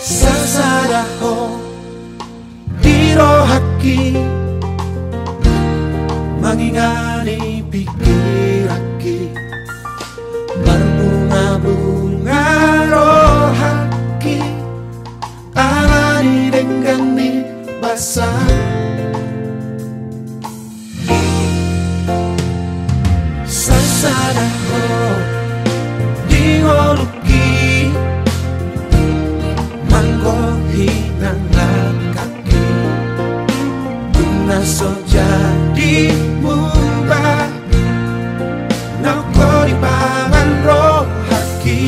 Sasaraho dirohaki mangingani pikiraki berbunga-bunga rohaki alani denggani basah Sasaraho dioluki hinang kaki Tuna so jadi mubah Nako di pangan roh haki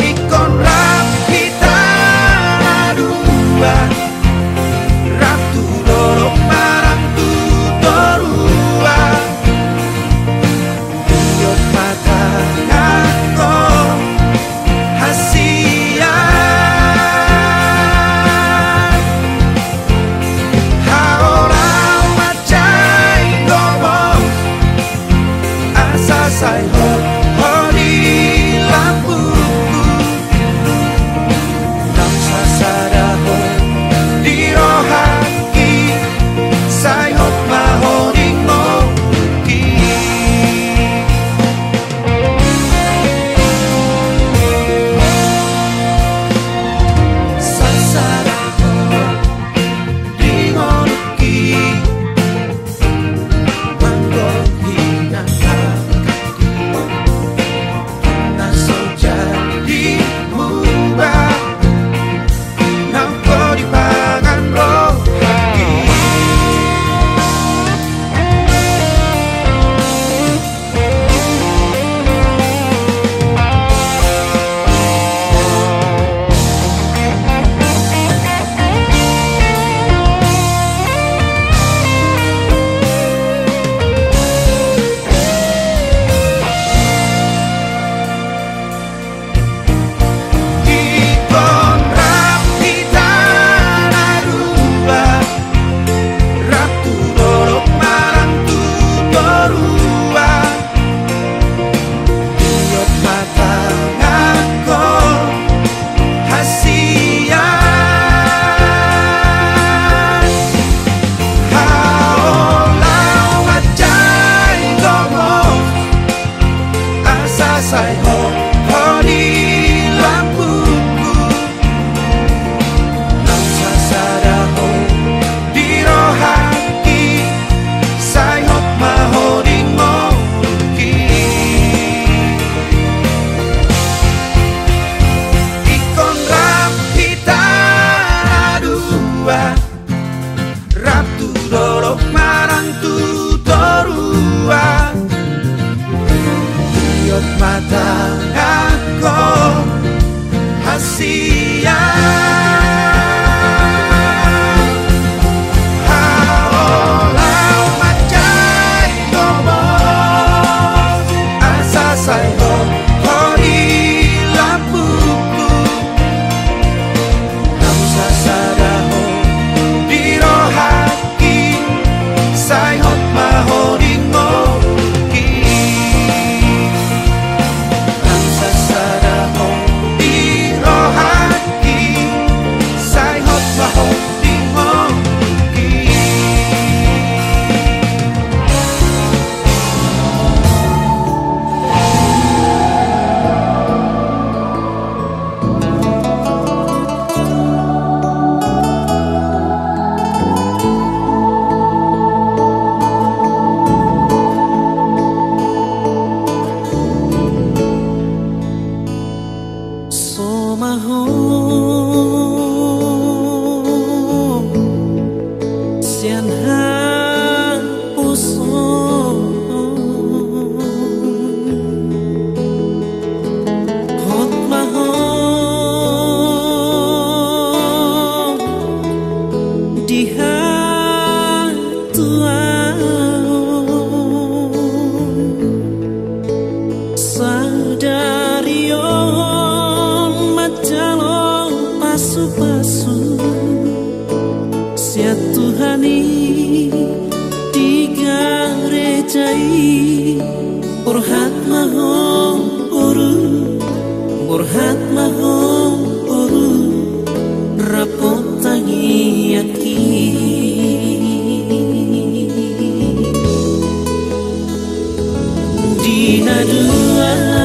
Ikon rapita dua Ratu dorok marang tu dorua Yot mata say ho di lampuku Nam sasaraho di rohaki say hot mahoning moki Sasaraho di ngoluki manggo hinang say ho di lampuku Nam sasaraho di rohaki say hot mahoning moki Ikon rapita dua Ratu dorok marang tu dorua mata aku hasia Haolau macai ngomong asa saya di lampuku Nam sasaraho di rohaki say hot mahoning moki pasu-pasu sia Tuhani digarejai burhat mahom oru rapot tangi aki dina dua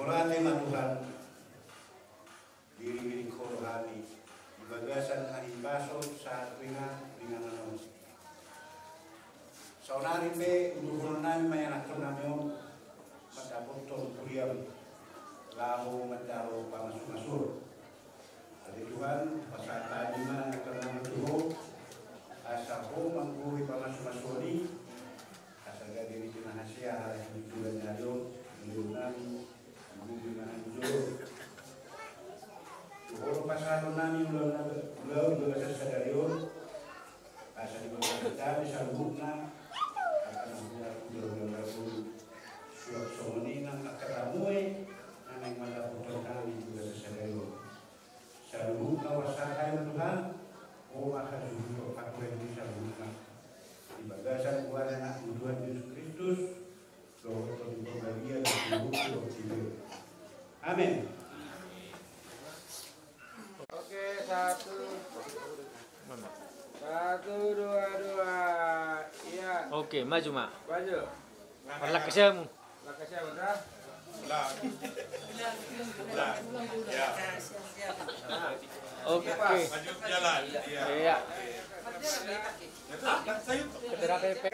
Mulane Tuhan diri rohani bagasan hari baso saat ringan saunari pe udunan mayanak tunamyo matapotong kuriam lahu mataro pamasuk-masuk Adi Tuhan pasata lima karena tuho asaho mangkuhi pamasuk-masuk ni asaga diri tunahasia hari tujuan nyado udunan Kalau pasal nani ulau berasa sadarion, asal kita bisa bukna akan ulau suap somoni nang akaramui nang mata foto kami berasa sadarion. Sabukna wasakai Tuhan, oh akan juga aku yang bisa bukna di bagasan kuasa anak Tuhan Yesus Kristus, roh untuk bahagia dan hidup hidup. Amin. Oke, satu, dua, iya. Oke, maju mak. Maju. Perlak kesamu. Makasih udah. Ya. Oke. Maju jalan. Iya.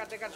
Dekat.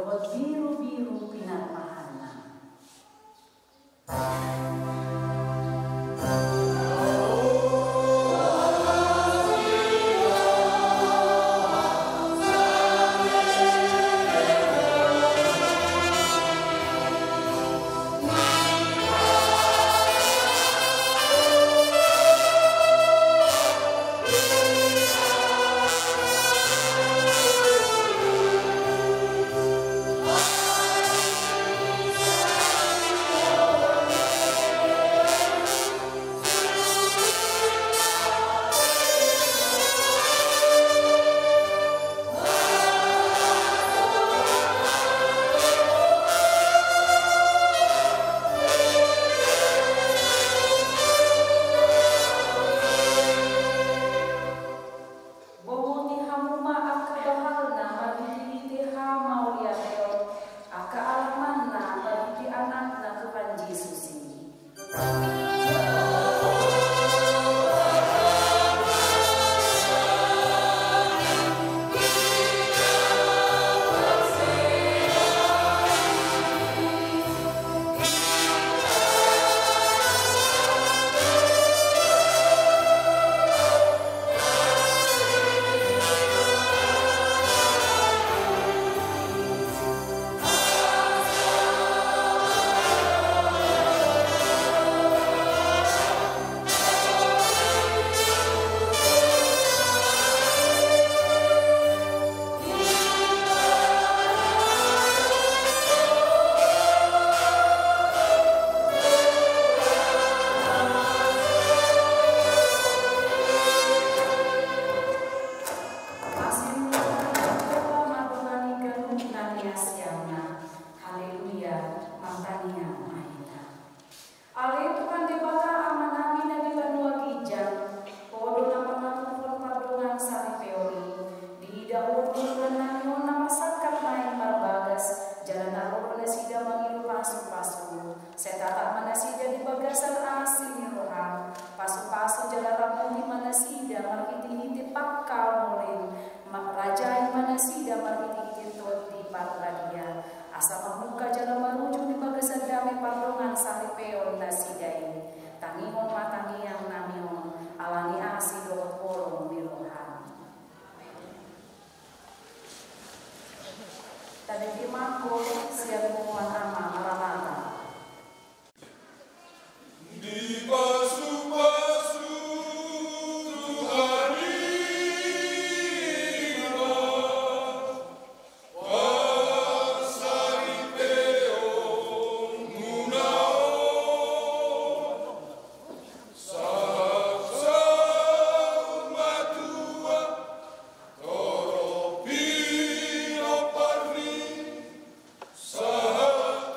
dot biru-biru pinar mahana. Sah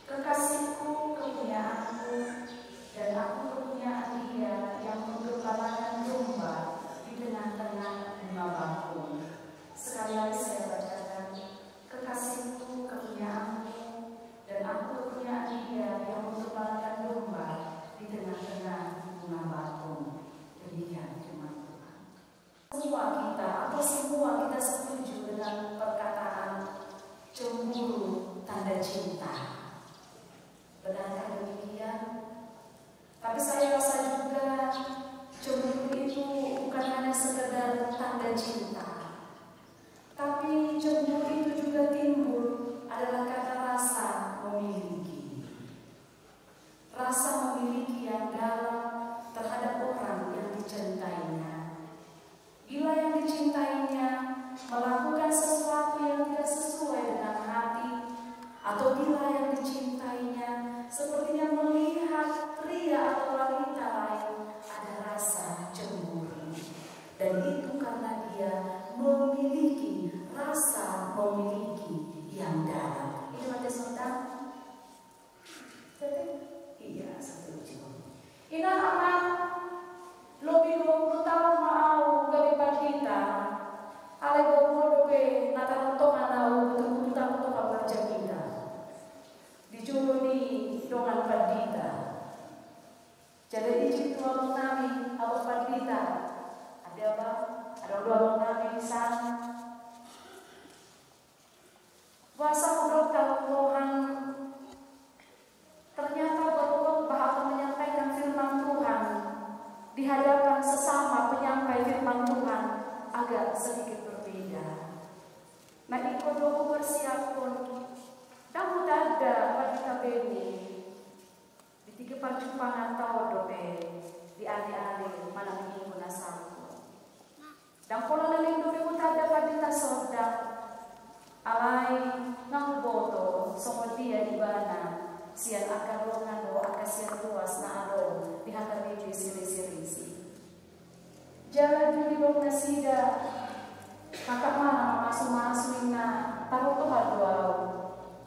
Kekasihku kepunyaanku, dan aku kepunyaan Dia yang untuk cinta. Tapi cemburu itu juga timbul adalah karena rasa memiliki. Rasa memiliki yang dalam terhadap orang yang dicintainya. Bila yang dicintainya melakukan sesuatu yang tidak sesuai dengan hati, atau bila yang dicintainya sepertinya melihat pria atau wanita lain, ada rasa cemburu. Dan itu karena dia memiliki rasa memiliki yang dalam. Itu ada saudara? Iya, satu cuma. Ina anak lebih 20 tahun mau gawe kita. Ale gomo dope nataranto manau betul-betul tahu kabar kita. Dijuluni dongan pandita. Jadi di tuang nami apa pandita? Ada apa? Ada dua nami di sana. Kuasa udah tahu Tuhan. Ternyata berkhotbah atau menyampaikan firman Tuhan di hadapan sesama penyampai firman Tuhan agak sedikit berbeda. Nah, ikut doa bersiap pun dan mudah ada wanita beni di 3 percumpangan tahun dope di alih-alih malam minggu nasaku. Dan pola laling dope mudah ada wanita soda alai nang boto somo dia di bana sian akan ngado akan sian luas na ado di hantar di siri-siri. Jalan di bawah nasida kakak mana masuk na tahu tuh doa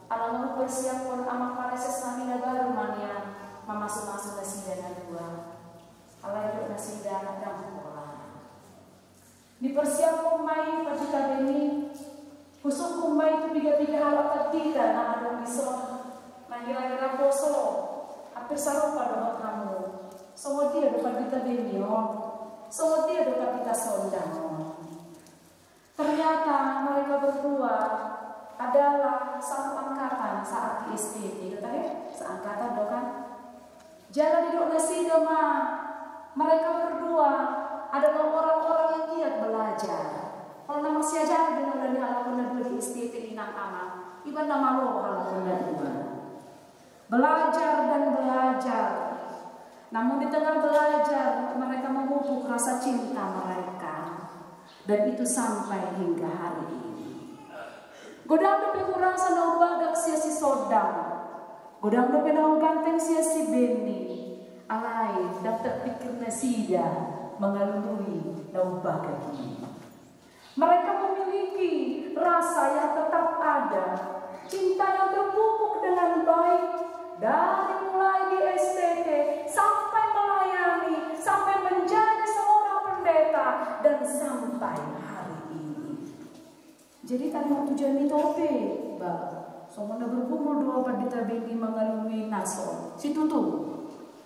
alam bersiap pun amak pareses namina baru mania masuk nasida na dua alai do nasida dan pola dipersiap pemain pajika beni khusus pemain itu 3 halaman kita na ado bisa na kira-kira poso hampir sarupa doa kamu semua dia dapat kita beni semua dia dapat kita sondang. Ternyata mereka berdua adalah satu angkatan saat di STT. Tadi seangkatan dokan. Jalan di donasi doma. Mereka berdua adalah orang-orang yang giat belajar. Kalau nama si ajar di nama halaman dua di STT inang aman. Iban nama lo halaman dua. Belajar dan belajar. Namun di tengah belajar mereka memupuk rasa cinta mereka. Dan itu sampai hingga hari ini. Godang dope kurang sanau bagak sia si sodang. Godang dope nau ganteng sia si beni. Alai dapat pikir nasida mengalui nau bagak ini. Mereka memiliki rasa yang tetap ada. Cinta yang terpupuk dengan baik. Dari mulai di STT sampai melayani, sampai menjadi seorang pendeta dan sampai hari ini. Jadi tadi tujuan itu oke, bah. Somona berkumpul 2 pendeta beni mengalami naso. Situ tuh.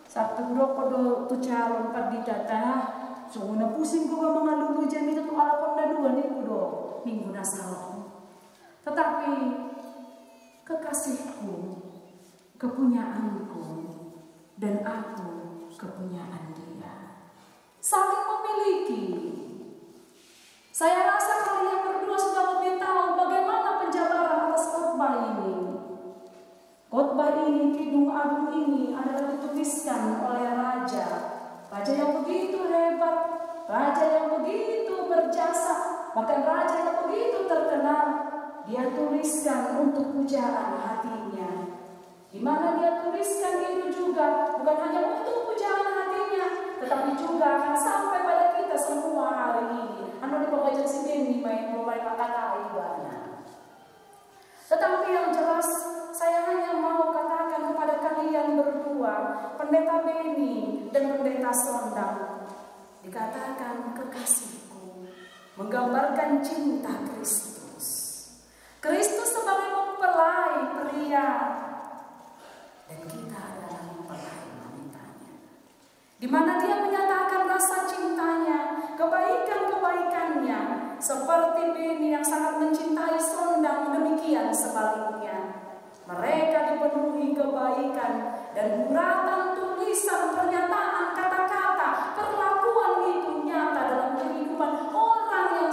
Sabtu kodo tu calon pendeta tah. Somona pusing gua mengalami jami itu ala konda 2 nih kudo minggu nasal. Tetapi kekasihku, kepunyaanku, dan aku kepunyaan dia. Saling memiliki. Saya rasa kalian berdua sudah lebih tahu bagaimana penjabaran atas khotbah ini. Khotbah ini, Kidung Agung ini adalah dituliskan oleh raja. Raja yang begitu hebat, raja yang begitu berjasa, bahkan raja yang begitu terkenal. Dia tuliskan untuk pujaan hatinya. Di mana dia tuliskan itu juga bukan hanya untuk pujaan hatinya, tetapi juga akan sampai pada kita semua hari ini. Anu di pembacaan sini main kata ibana. Tetapi yang jelas saya hanya mau katakan kepada kalian berdua, pendeta Beni dan pendeta Sondang, dikatakan kekasihku, menggambarkan cinta Kristus. Kristus sebagai mempelai pria. Dan kita adalah mempelai wanitanya. Di mana dia menyatakan rasa cintanya, kebaikan-kebaikannya, seperti Beni yang sangat mencintai Sondang, demikian sebaliknya. Mereka dipenuhi kebaikan dan guratan tulisan, pernyataan, kata-kata, perlakuan itu nyata dalam kehidupan orang yang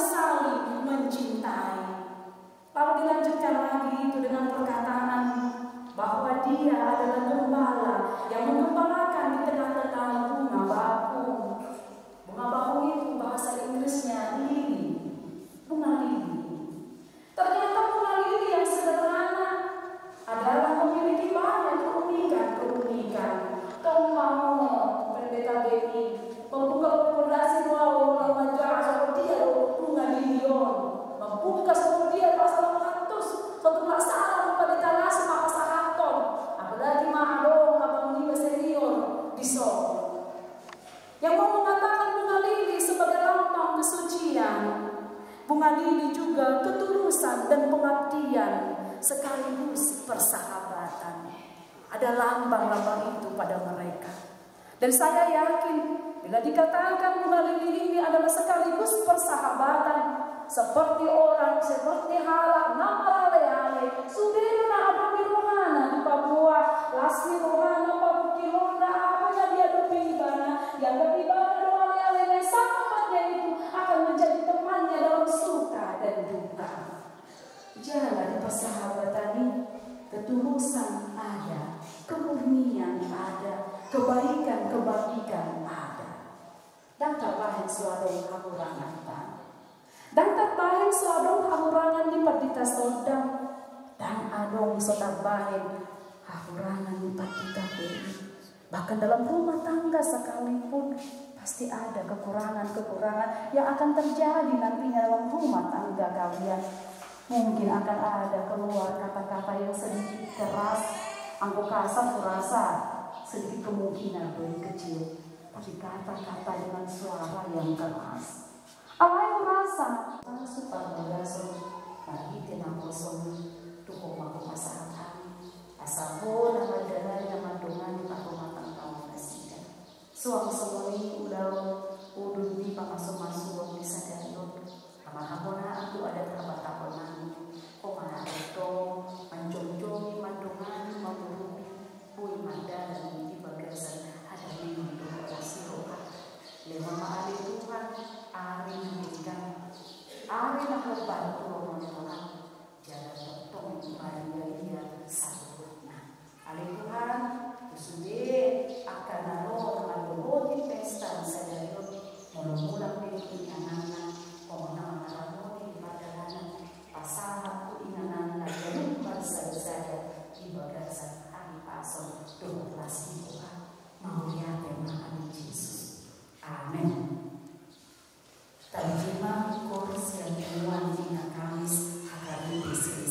mengadili juga ketulusan dan pengabdian sekaligus persahabatan. Ada lambang-lambang itu pada mereka. Dan saya yakin bila dikatakan mengadili ini adalah sekaligus persahabatan, seperti orang, seperti halak, nama lale-ale, sudirna adomi rohana di Papua, lasmi rohana Papua kilona, apanya dia dopi ibana, yang lebih ibana doa lale-ale, sahabatnya itu akan menjadi temannya dalam suka dan duka. Jalan persahabatan ini, ketulusan ada, kemurnian ada, kebaikan ada. Dan terbahan suadong hamurangan tan. Dan terbahan suadong hamurangan di perdita sodang. Dan adong sotarbahan hamurangan di perdita beri. Bahkan dalam rumah tangga sekalipun pasti ada kekurangan-kekurangan yang akan terjadi nantinya dalam rumah tangga kalian. Mungkin akan ada keluar kata-kata yang sedikit keras, angko kasar kurasa, sedikit kemungkinan lebih kecil. Tapi kata-kata dengan suara yang keras. Alai merasa super bagaso bagi tenang kosong tuh maku masakan asal nama dana nama dongan di rumah tangga presiden. Suami semua udah udun di masuk bisa dialog. Hamahapona aku ada tabat-tabanan. Komana itu menjunjungi mandungan memurupi pui manda dan di bagasan ada minum kasih roha. Lewat maali Tuhan ari mendikan ari nak bantu orang jalan tentong Maria dia sabutna. Ali Tuhan sudah akan naro dengan berbagai pesta sadayot mula-mula pilih anak-anak pemenang harmoni padanan pasangan inganan dan bersada di bagasan hari pasong 12 Tuhan mau lihat Tuhan Yesus. Amin. Terjemah kurs yang keluar di Kamis akan diisi.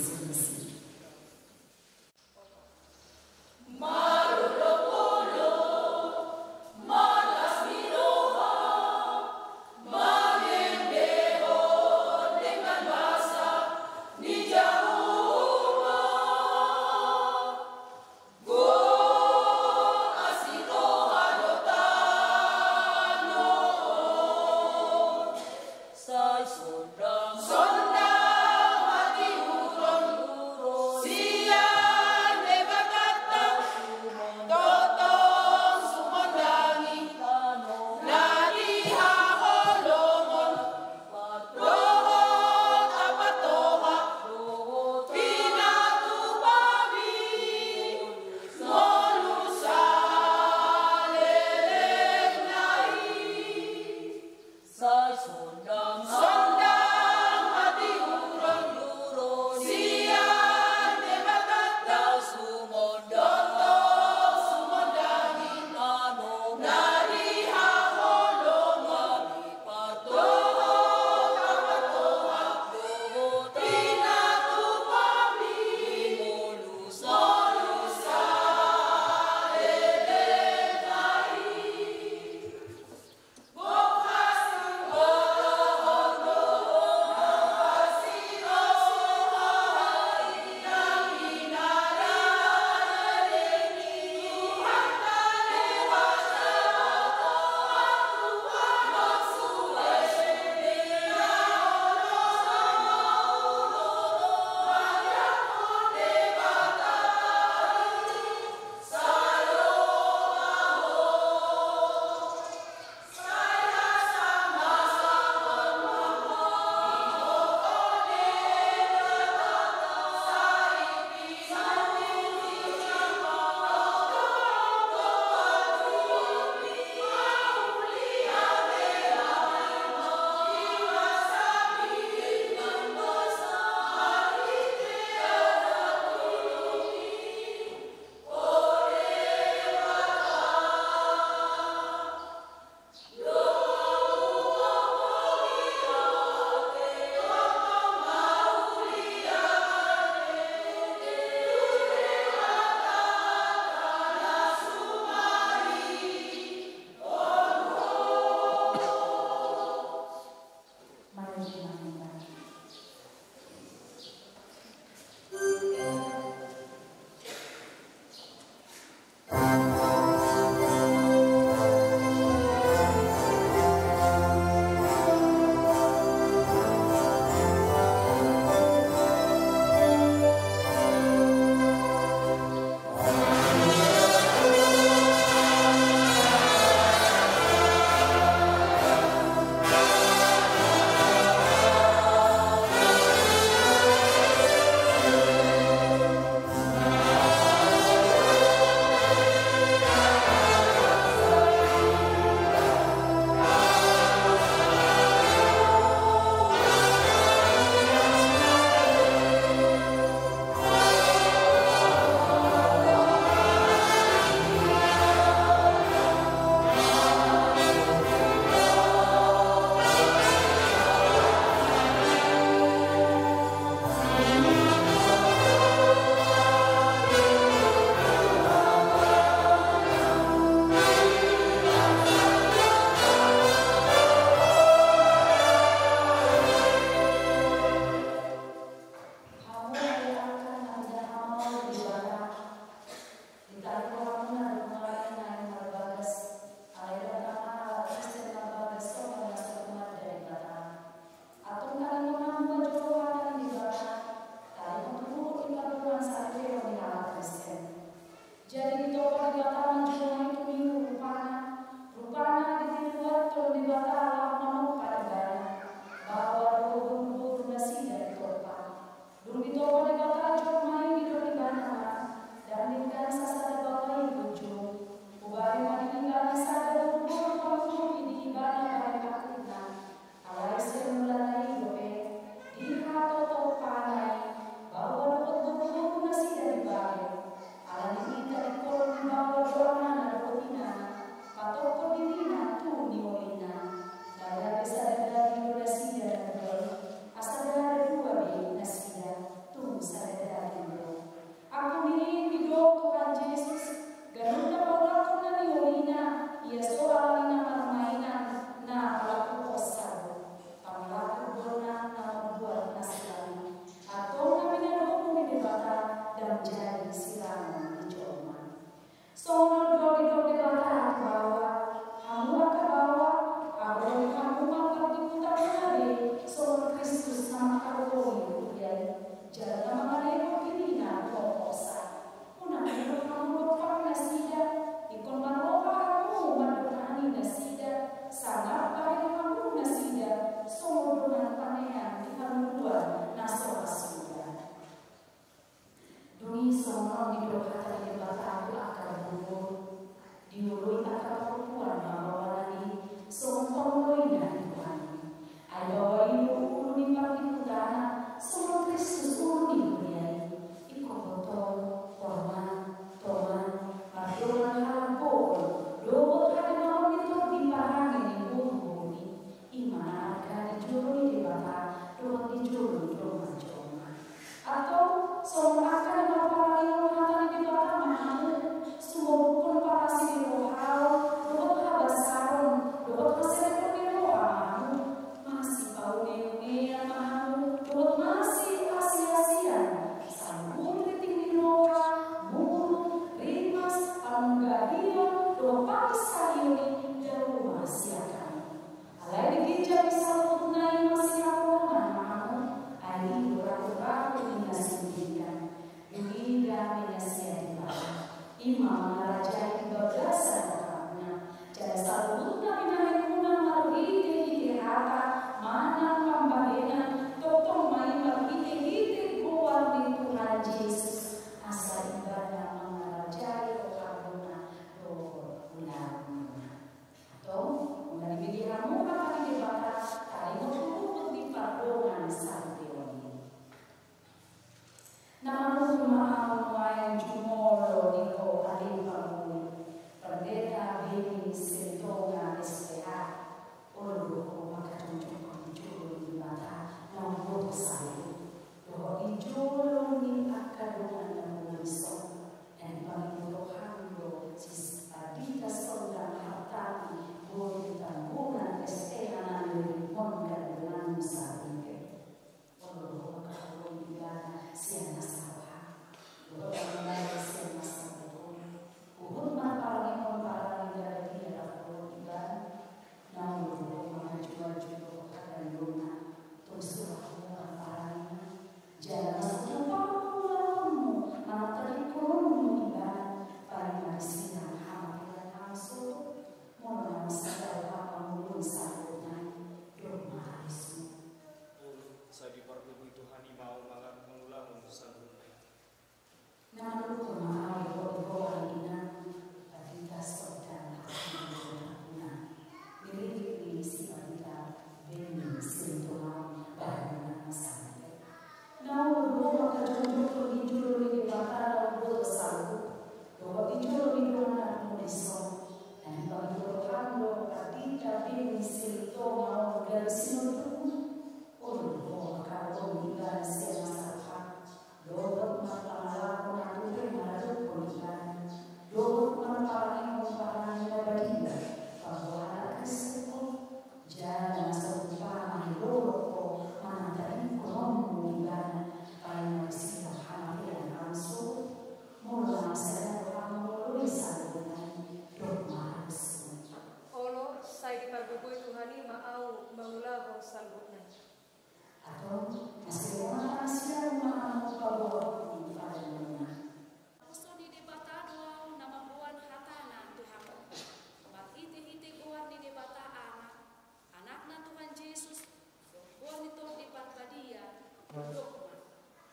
Maru 20 Malas Miroha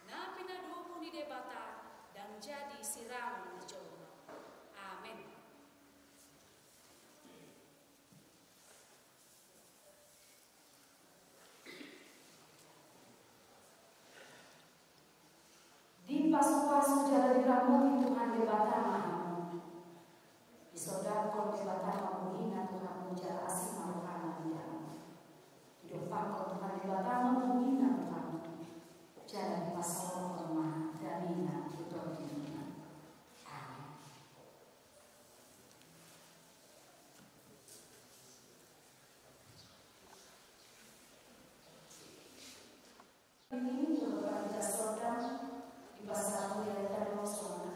Nah, kebatamamu. Isodakon kebatamamu hina Tuhan menjara asing maruhana diamu. Hidupakon Tuhan kebatamamu hina Tuhan. Jalan pasal korma damina tutur dimina. Amin. Ini juga kita sedang di pasal yang terus mengenai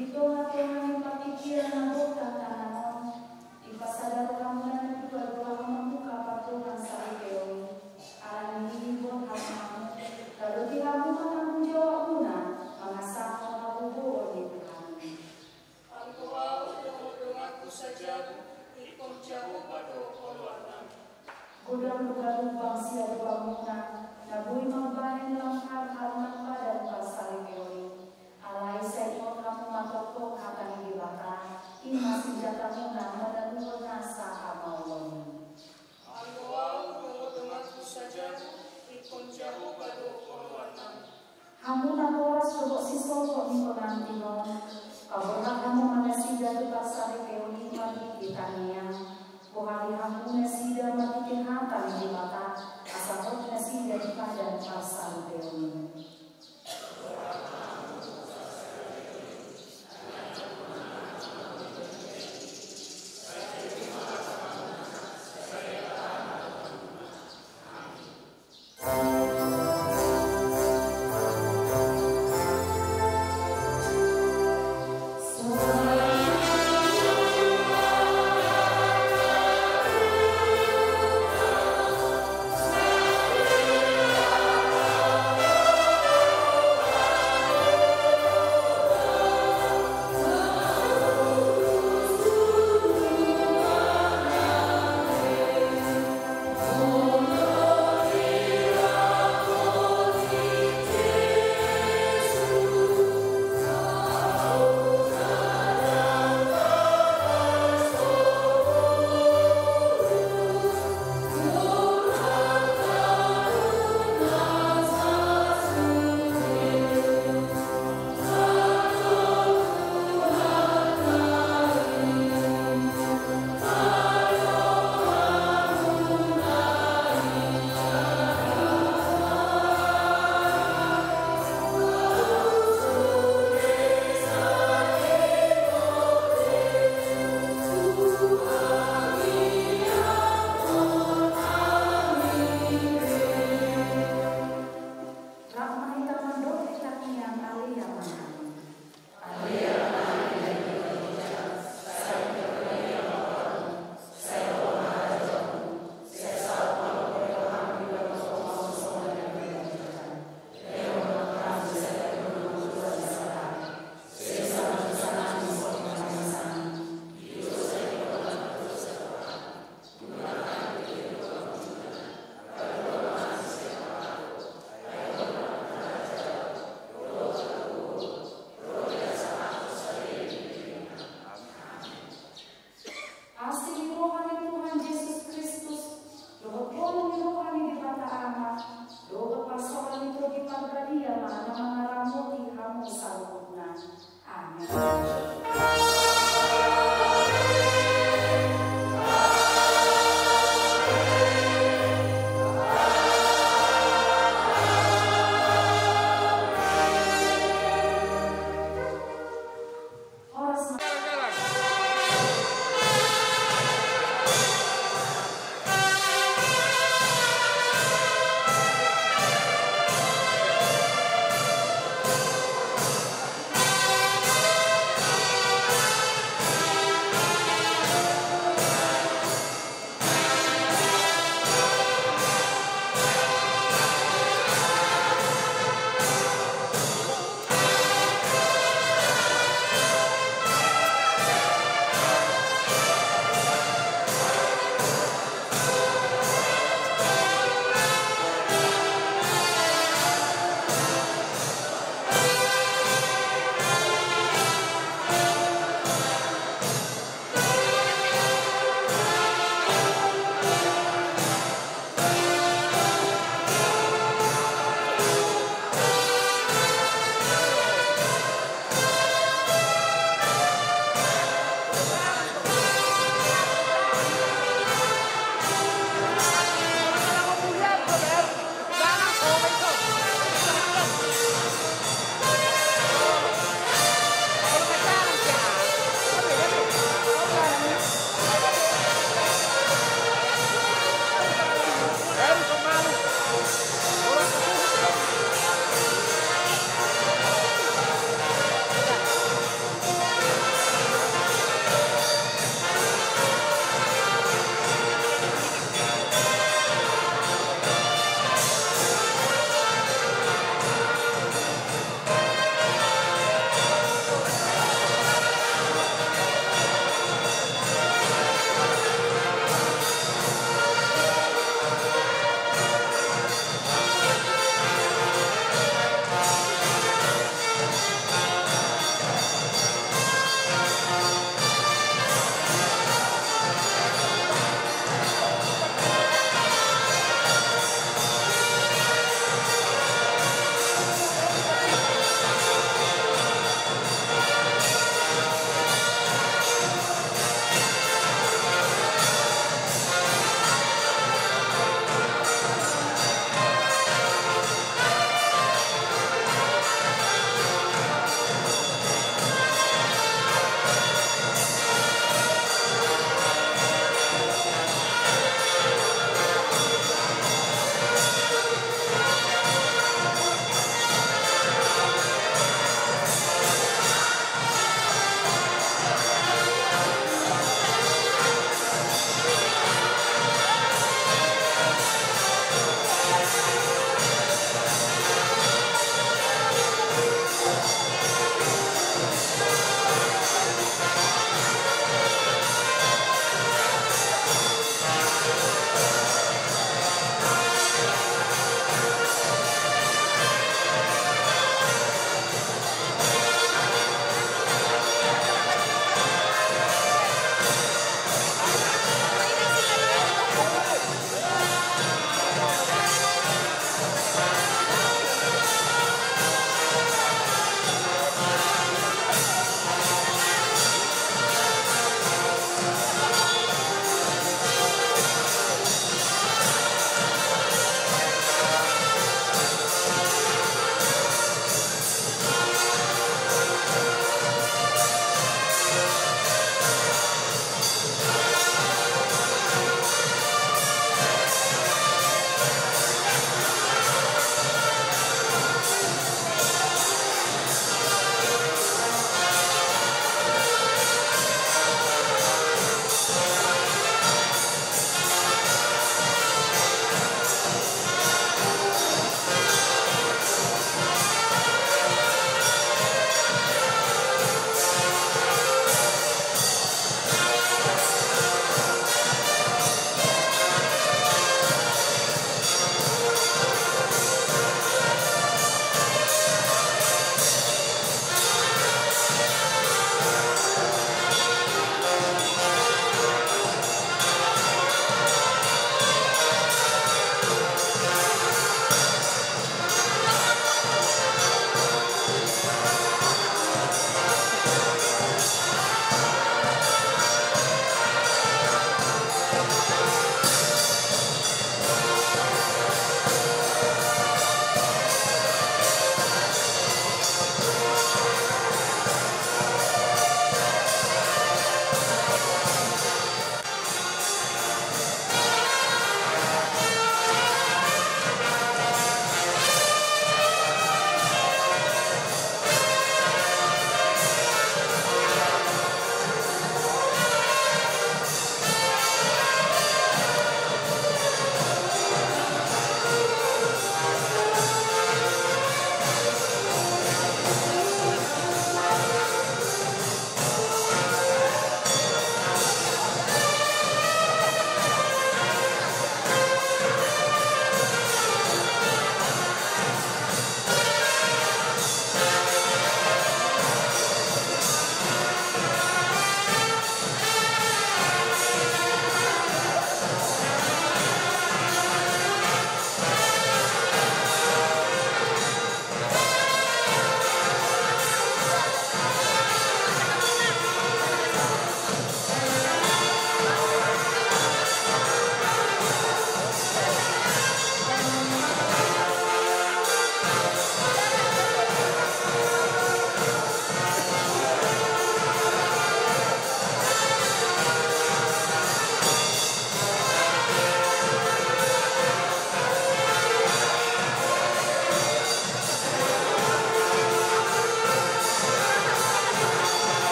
Dito nga Tuhan ipapikiran na buka tananon. Ipasadaro kamu na dua-dua kamu kapatuhan sa iyo. Alam hihibon kamu. Lalu tihamu matanggung jawab muna. Mga sakot na bubuo ni Tuhan. Gudang lugar-lubang siya luang muna. Nabuhi magbahin lang hal-hal ng padan pasal iyo. Alay sa imo kamu matokok akan dibakar. Ima senjata